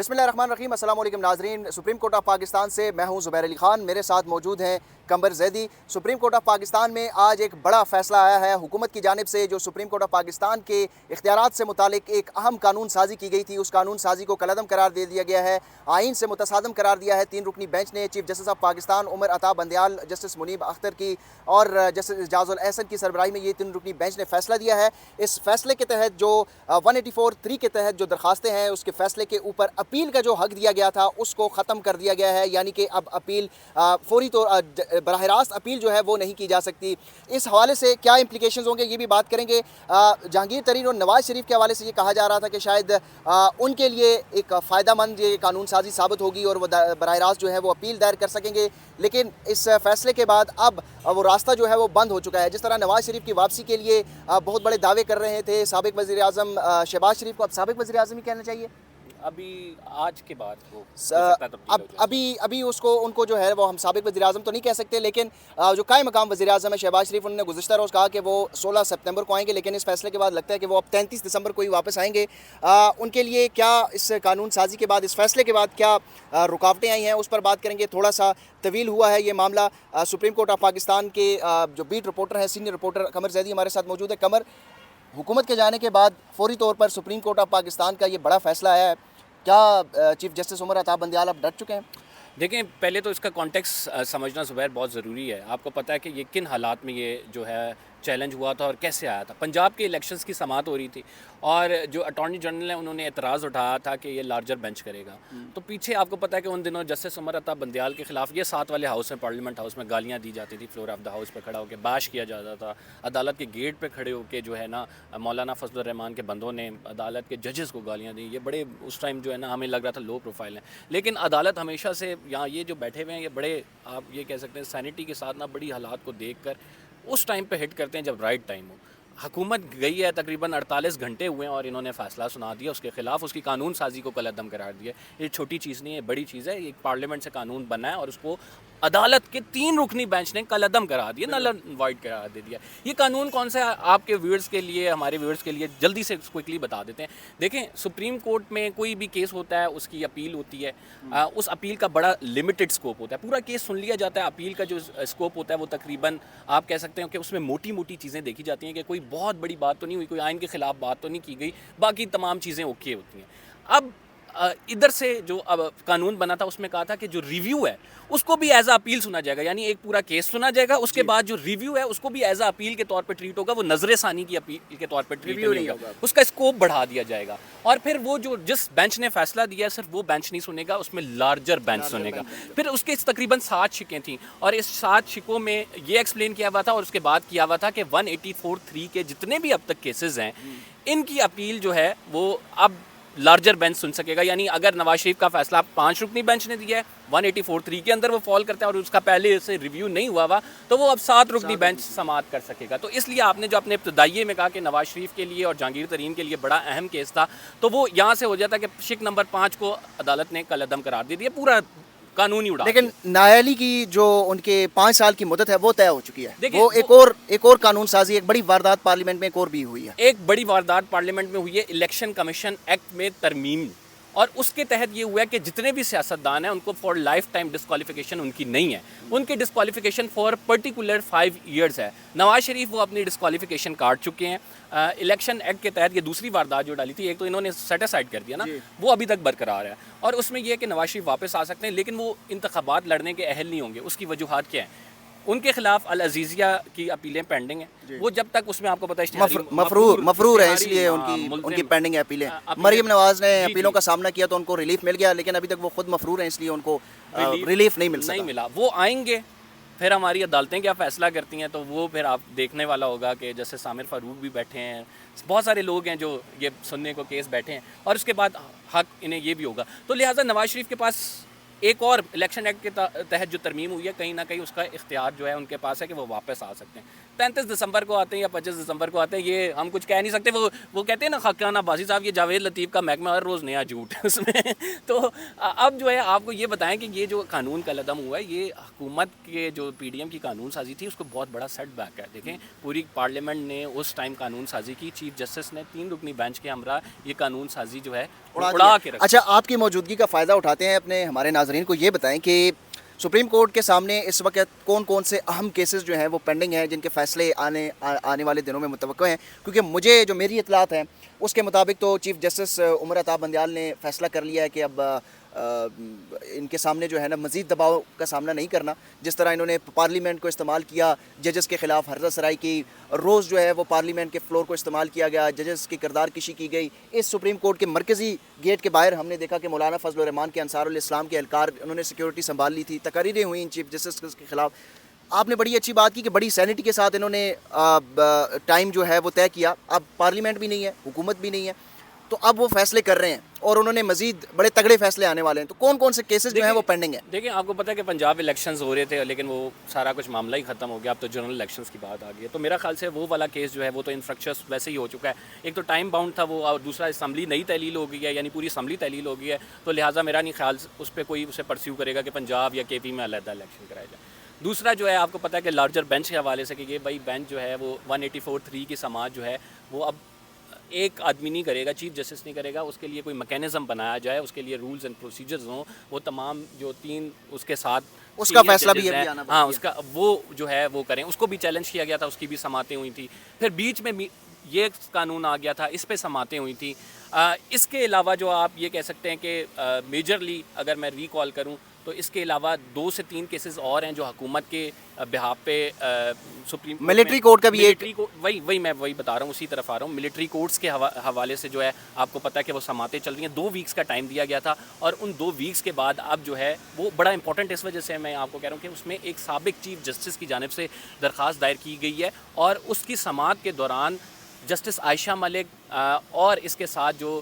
بسم اللہ الرحمن الرحیم۔ السلام علیکم ناظرین، سپریم کورٹ آف پاکستان سے میں ہوں زبیر علی خان، میرے ساتھ موجود ہیں Qamar Zaidi. Supreme court of Pakistan میں آج ایک بڑا فیصلہ آیا ہے حکومت کی جانب سے، جو سپریم کورٹ آف پاکستان کے اختیارات سے متعلق ایک اہم قانون سازی کی گئی تھی۔ اس قانون سازی کو کالعدم قرار دے دیا گیا ہے، آئین سے متصادم قرار دیا ہے 3 رکنی بینچ نے۔ Chief justice of Pakistan Umar Ata Bandial, justice منیب اختر کی اور جسٹس اعجاز الاحسن کی سربراہی میں یہ 3 رکنی بینچ نے فیصلہ دیا ہے۔ اس فیصلے کے تحت جو 184(3) کے تحت جو درخواستیں ہیں، اس کے فیصلے کے اوپر اپیل کا جو حق دیا گیا تھا اس کو ختم کر دیا گیا ہے، یعنی کہ اب اپیل فوری طور براہ راست اپیل جو ہے وہ نہیں کی جا سکتی۔ اس حوالے سے کیا امپلیکیشنز ہوں گے یہ بھی بات کریں گے۔ جہانگیر ترین اور نواز شریف کے حوالے سے یہ کہا جا رہا تھا کہ شاید ان کے لیے ایک فائدہ مند یہ قانون سازی ثابت ہوگی اور وہ براہ راست جو ہے وہ اپیل دائر کر سکیں گے، لیکن اس فیصلے کے بعد اب وہ راستہ جو ہے وہ بند ہو چکا ہے۔ جس طرح نواز شریف کی واپسی کے لیے بہت بڑے دعوے کر رہے تھے سابق وزیر اعظم شہباز شریف کو، اب سابق وزیر اعظم ہی کہنا چاہیے، ابھی آج کے بعد ابھی ان کو جو ہے وہ ہم سابق وزیر اعظم تو نہیں کہہ سکتے، لیکن جو قائم مقام وزیر اعظم ہے شہباز شریف، انہوں نے گزشتہ روز کہا کہ وہ 16 سپتمبر کو آئیں گے، لیکن اس فیصلے کے بعد لگتا ہے کہ وہ اب 33 دسمبر کو ہی واپس آئیں گے۔ ان کے لیے کیا اس قانون سازی کے بعد، اس فیصلے کے بعد کیا رکاوٹیں آئی ہیں، اس پر بات کریں گے۔ تھوڑا سا طویل ہوا ہے یہ معاملہ۔ سپریم کورٹ آف پاکستان کے جو بیٹ رپورٹر ہیں، سینئر رپورٹر قمر زیدی ہمارے ساتھ موجود ہے۔ قمر، حکومت کے جانے کے بعد فوری طور پر سپریم کورٹ آف پاکستان کا یہ بڑا فیصلہ آیا ہے، کیا چیف جسٹس عمر عطا بندیال اب ڈٹ چکے ہیں؟ دیکھیں، پہلے تو اس کا کانٹیکس سمجھنا زبیر بہت ضروری ہے۔ آپ کو پتہ ہے کہ یہ کن حالات میں یہ جو ہے چیلنج ہوا تھا اور کیسے آیا تھا۔ پنجاب کے الیکشنز کی سماعت ہو رہی تھی اور جو اٹارنی جنرل ہیں انہوں نے اعتراض اٹھایا تھا کہ یہ لارجر بینچ کرے گا، تو پیچھے آپ کو پتہ ہے کہ ان دنوں جسٹس عمر عطا بندیال کے خلاف یہ 7 والے ہاؤس میں، پارلیمنٹ ہاؤس میں گالیاں دی جاتی تھی، فلور آف دا ہاؤس پہ کھڑا ہو کے باش کیا جاتا تھا، عدالت کے گیٹ پہ کھڑے ہو کے جو ہے نا مولانا فضل الرحمان کے بندوں نے عدالت کے ججز کو گالیاں دیں۔ یہ بڑے اس ٹائم جو ہے نا ہمیں لگ رہا تھا لو پروفائل ہیں، لیکن عدالت ہمیشہ سے یہاں یہ جو بیٹھے ہوئے ہیں یہ بڑے، آپ یہ کہہ سکتے ہیں سینٹی کے ساتھ نا بڑی حالات کو دیکھ کر اس ٹائم پہ ہٹ کرتے ہیں جب رائٹ ٹائم ہو۔ حکومت گئی ہے، تقریباً 48 گھنٹے ہوئے ہیں اور انہوں نے فیصلہ سنا دیا اس کے خلاف، اس کی قانون سازی کو کالعدم قرار دیا۔ یہ چھوٹی چیز نہیں ہے، بڑی چیز ہے۔ ایک پارلیمنٹ سے قانون بنا ہے اور اس کو عدالت کے 3 رکنی بینچ نے کالعدم کرا دیا، نل اینڈ وائڈ کرا دے دیا۔ یہ قانون کون سا ہے آپ کے ویورز کے لیے، ہمارے ویورز کے لیے جلدی سے کوئکلی بتا دیتے ہیں۔ دیکھیں، سپریم کورٹ میں کوئی بھی کیس ہوتا ہے اس کی اپیل ہوتی ہے، اس اپیل کا بڑا لمیٹڈ سکوپ ہوتا ہے، پورا کیس سن لیا جاتا ہے۔ اپیل کا جو سکوپ ہوتا ہے وہ تقریباً آپ کہہ سکتے ہیں کہ اس میں موٹی موٹی چیزیں دیکھی جاتی ہیں کہ کوئی بہت بڑی بات تو نہیں ہوئی، کوئی آئین کے خلاف بات تو نہیں کی گئی، باقی تمام چیزیں اوکے ہوتی ہیں۔ اب ادھر سے جو اب قانون بنا تھا اس میں کہا تھا کہ جو ریویو ہے اس کو بھی ایز اے اپیل سنا جائے گا، یعنی ایک پورا کیس سنا جائے گا، اس کے بعد جو ریویو ہے اس کو بھی ایز اے اپیل کے طور پہ ٹریٹ ہوگا، وہ نظر ثانی کی اپیل کے طور پہ ٹریٹ نہیں ہوگا، اس کا اسکوپ بڑھا دیا جائے گا۔ اور پھر وہ جو جس بینچ نے فیصلہ دیا ہے صرف وہ بینچ نہیں سنے گا، اس میں لارجر بینچ سنے گا۔ پھر اس کے تقریباً 7 شقیں تھیں اور اس 7 شقوں میں یہ ایکسپلین کیا ہوا تھا اور اس کے بعد کیا ہوا تھا کہ 184(3) کے جتنے بھی اب تک کیسز ہیں ان کی اپیل جو ہے وہ اب لارجر بینچ سن سکے گا، یعنی اگر نواز شریف کا فیصلہ 5 رکنی بینچ نے دیا ہے، 184(3) کے اندر وہ فال کرتا ہے اور اس کا پہلے سے ریویو نہیں ہوا ہوا، تو وہ اب 7 رکنی بینچ سماعت کر سکے گا۔ تو اس لیے آپ نے جو اپنے ابتدائیے میں کہا کہ نواز شریف کے لیے اور جہانگیر ترین کے لیے بڑا اہم کیس تھا، تو وہ یہاں سے ہو جاتا کہ شق نمبر 5 کو عدالت نے کالعدم قرار دے دیا، پورا قانونی اڑا۔ لیکن نااہلی کی جو ان کے 5 سال کی مدت ہے وہ طے ہو چکی ہے، وہ ایک اور قانون سازی، ایک بڑی واردات پارلیمنٹ میں ایک اور بھی ہوئی ہے، ایک بڑی واردات پارلیمنٹ میں ہوئی ہے، الیکشن کمیشن ایکٹ میں ترمیم، اور اس کے تحت یہ ہوا ہے کہ جتنے بھی سیاستدان ہیں ان کو فار لائف ٹائم ڈسکوالیفیکیشن ان کی نہیں ہے، ان کی ڈسکوالیفیکیشن فار پرٹیکولر 5 ایئرز ہے۔ نواز شریف وہ اپنی ڈسکوالیفیکیشن کاٹ چکے ہیں۔ الیکشن ایکٹ کے تحت یہ دوسری واردات جو ڈالی تھی، ایک تو انہوں نے سیٹ اسائڈ کر دیا نا، وہ ابھی تک برقرار ہے، اور اس میں یہ ہے کہ نواز شریف واپس آ سکتے ہیں لیکن وہ انتخابات لڑنے کے اہل نہیں ہوں گے۔ اس کی وجوہات کیا ہیں؟ ان کے خلاف العزیزیہ کی اپیلیں پینڈنگ ہیں، وہ جب تک اس میں آپ کو پتہ ہے مفرور ہے، اس لیے ان کی پینڈنگ اپیلیں۔ مریم نواز نے اپیلوں کا سامنا کیا تو ان کو ریلیف مل گیا، لیکن ابھی تک وہ خود مفرور ہیں، اس لیے ان کو ریلیف نہیں ملا۔ وہ آئیں گے، پھر ہماری عدالتیں کیا فیصلہ کرتی ہیں تو وہ پھر آپ دیکھنے والا ہوگا کہ جیسے سامر فاروق بھی بیٹھے ہیں، بہت سارے لوگ ہیں جو یہ سننے کو کیس بیٹھے ہیں، اور اس کے بعد حق انہیں یہ بھی ہوگا۔ تو لہٰذا نواز شریف کے پاس ایک اور الیکشن ایکٹ کے تحت جو ترمیم ہوئی ہے کہیں نہ کہیں اس کا اختیار جو ہے ان کے پاس ہے کہ وہ واپس آ سکتے ہیں. 35 دسمبر کو آتے ہیں یا 25 دسمبر کو آتے ہیں, یہ ہم کچھ کہہ نہیں سکتے. وہ کہتے ہیں نا خاکانہ بازی صاحب, یہ جاوید لطیف کا محکمہ ہر روز نیا جھوٹ اس میں. تو اب جو ہے آپ کو یہ بتائیں کہ یہ جو قانون کا قدم ہوا ہے, یہ حکومت کے جو پی ڈی ایم کی قانون سازی تھی اس کو بہت بڑا سیٹ بیک ہے. دیکھیں پوری پارلیمنٹ نے اس ٹائم قانون سازی کی, چیف جسٹس نے 3 رکنی بینچ کے ہمراہ یہ قانون سازی جو ہے اڑا کے رکھا. اچھا, آپ کی موجودگی کا فائدہ اٹھاتے ہیں, اپنے ہمارے ناظرین کو یہ بتائیں کہ سپریم کورٹ کے سامنے اس وقت کون کون سے اہم کیسز جو ہیں وہ پینڈنگ ہیں, جن کے فیصلے آنے والے دنوں میں متوقع ہیں. کیونکہ مجھے جو میری اطلاعات ہیں اس کے مطابق تو چیف جسٹس عمر عطا بندیال نے فیصلہ کر لیا ہے کہ اب ان کے سامنے جو ہے نا مزید دباؤ کا سامنا نہیں کرنا. جس طرح انہوں نے پارلیمنٹ کو استعمال کیا ججز کے خلاف حرزہ سرائی کی, روز جو ہے وہ پارلیمنٹ کے فلور کو استعمال کیا گیا, ججز کی کردار کشی کی گئی. اس سپریم کورٹ کے مرکزی گیٹ کے باہر ہم نے دیکھا کہ مولانا فضل الرحمان کے انصار الاسلام کے اہلکار انہوں نے سیکیورٹی سنبھال لی تھی, تقاریر ہوئیں ان چیف جسٹس کے خلاف. آپ نے بڑی اچھی بات کی کہ بڑی سینٹی کے ساتھ انہوں نے ٹائم جو ہے وہ طے کیا. اب پارلیمنٹ بھی نہیں ہے, حکومت بھی نہیں ہے, تو اب وہ فیصلے کر رہے ہیں اور انہوں نے مزید بڑے تگڑے فیصلے آنے والے ہیں. تو کون کون سے کیسز جو ہیں وہ پینڈنگ ہیں؟ دیکھیں آپ کو پتہ ہے کہ پنجاب الیکشنز ہو رہے تھے لیکن وہ سارا کچھ معاملہ ہی ختم ہو گیا. اب تو جنرل الیکشنز کی بات آ گئی ہے. تو میرا خیال سے وہ والا کیس جو ہے وہ تو انفرکچرس ویسے ہی ہو چکا ہے. ایک تو ٹائم باؤنڈ تھا وہ, اور دوسرا اسمبلی نئی تحلیل ہو گئی ہے, یعنی پوری اسمبلی تحلیل ہو گئی ہے. تو لہٰذا میرا نہیں خیال اس پہ کوئی اسے پرسیو کرے گا کہ پنجاب یا کے پی میں علیحدہ الیکشن کرایا جائے. دوسرا جو ہے آپ کو پتہ ہے کہ لارجر بینچ کے حوالے سے کہ یہ بھائی بینچ جو ہے وہ 184(3) کی سماعت جو ہے وہ اب ایک آدمی نہیں کرے گا, چیف جسٹس نہیں کرے گا. اس کے لیے کوئی میکینزم بنایا جائے, اس کے لیے رولز اینڈ پروسیجرز ہوں, وہ تمام جو 3 اس کے ساتھ اس کا فیصلہ بھی ابھی آنا ہاں اس کا وہ جو ہے وہ کریں. اس کو بھی چیلنج کیا گیا تھا, اس کی بھی سماعتیں ہوئی تھیں. پھر بیچ میں یہ قانون آ گیا تھا, اس پہ سماعتیں ہوئی تھیں. اس کے علاوہ جو آپ یہ کہہ سکتے ہیں کہ میجرلی اگر میں ریکال کروں تو اس کے علاوہ 2 سے 3 کیسز اور ہیں جو حکومت کے بہاف پہ سپریم ملٹری کورٹ کا بھی ایک وہی میں بتا رہا ہوں, اسی طرف آ رہا ہوں. ملٹری کورٹس کے حوالے سے جو ہے آپ کو پتہ ہے کہ وہ سماعتیں چل رہی ہیں. 2 ویکس کا ٹائم دیا گیا تھا, اور ان 2 ویکس کے بعد اب جو ہے وہ بڑا امپورٹنٹ اس وجہ سے میں آپ کو کہہ رہا ہوں کہ اس میں ایک سابق چیف جسٹس کی جانب سے درخواست دائر کی گئی ہے, اور اس کی سماعت کے دوران جسٹس عائشہ ملک اور اس کے ساتھ جو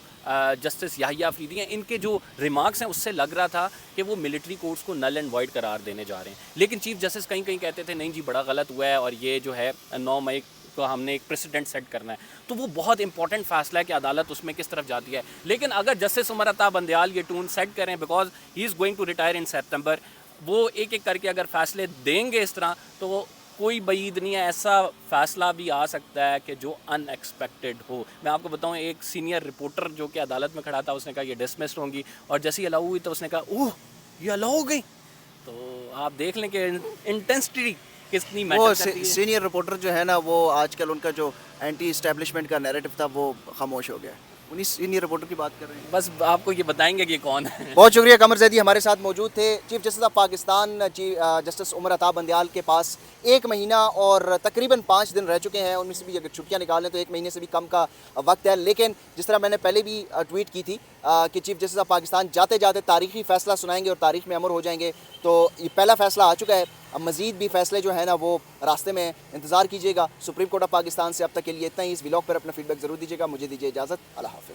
جسٹس یحییٰ افریدی ہیں, ان کے جو ریمارکس ہیں اس سے لگ رہا تھا کہ وہ ملٹری کورٹس کو نل اینڈ وائڈ قرار دینے جا رہے ہیں. لیکن چیف جسٹس کہیں کہتے تھے نہیں جی بڑا غلط ہوا ہے, اور یہ جو ہے 9 مئی کو ہم نے ایک پریسیڈنٹ سیٹ کرنا ہے. تو وہ بہت امپورٹنٹ فیصلہ ہے کہ عدالت اس میں کس طرف جاتی ہے. لیکن اگر جسٹس عمر عطا بندیال یہ ٹون سیٹ کریں, because he is going to retire in September, وہ ایک ایک کر کے اگر فیصلے دیں گے اس طرح, تو وہ کوئی بعید نہیں ہے ایسا فیصلہ بھی آ سکتا ہے کہ جو ان ایکسپیکٹڈ ہو. میں آپ کو بتاؤں, ایک سینئر رپورٹر جو کہ عدالت میں کھڑا تھا, اس نے کہا یہ ڈسمسڈ ہوں گی, اور جیسے ہی الاؤ ہوئی تو اس نے کہا اوہ یہ الاؤ ہو گئی. تو آپ دیکھ لیں کہ انٹینسٹی کتنی میٹر کرتی ہے. سینئر رپورٹر جو ہے نا وہ آج کل ان کا جو اینٹی اسٹیبلشمنٹ کا نیریٹو تھا وہ خاموش ہو گیا ہے. انہیں سینئر رپورٹر کی بات کر رہے ہیں. بس آپ کو یہ بتائیں گے کہ کون ہے. بہت شکریہ. قمر زیدی ہمارے ساتھ موجود تھے. Chief justice of Pakistan justice Umar Ata Bandial کے پاس 1 مہینہ اور تقریباً 5 دن رہ چکے ہیں. ان میں سے بھی اگر چھٹیاں نکال لیں تو 1 مہینے سے بھی کم کا وقت ہے. لیکن جس طرح میں نے پہلے بھی ٹویٹ کی تھی کہ چیف جسٹس آف پاکستان جاتے جاتے تاریخی فیصلہ سنائیں گے اور تاریخ میں امر ہو جائیں گے. تو یہ پہلا فیصلہ آ چکا ہے. اب مزید بھی فیصلے جو ہیں نا وہ راستے میں انتظار کیجیے گا. سپریم کورٹ آف پاکستان سے اب تک کے لیے اتنا ہی. اس ولاگ پر اپنا فیڈ بیک ضرور دیجیے گا. مجھے دیجیے اجازت. اللہ حافظ.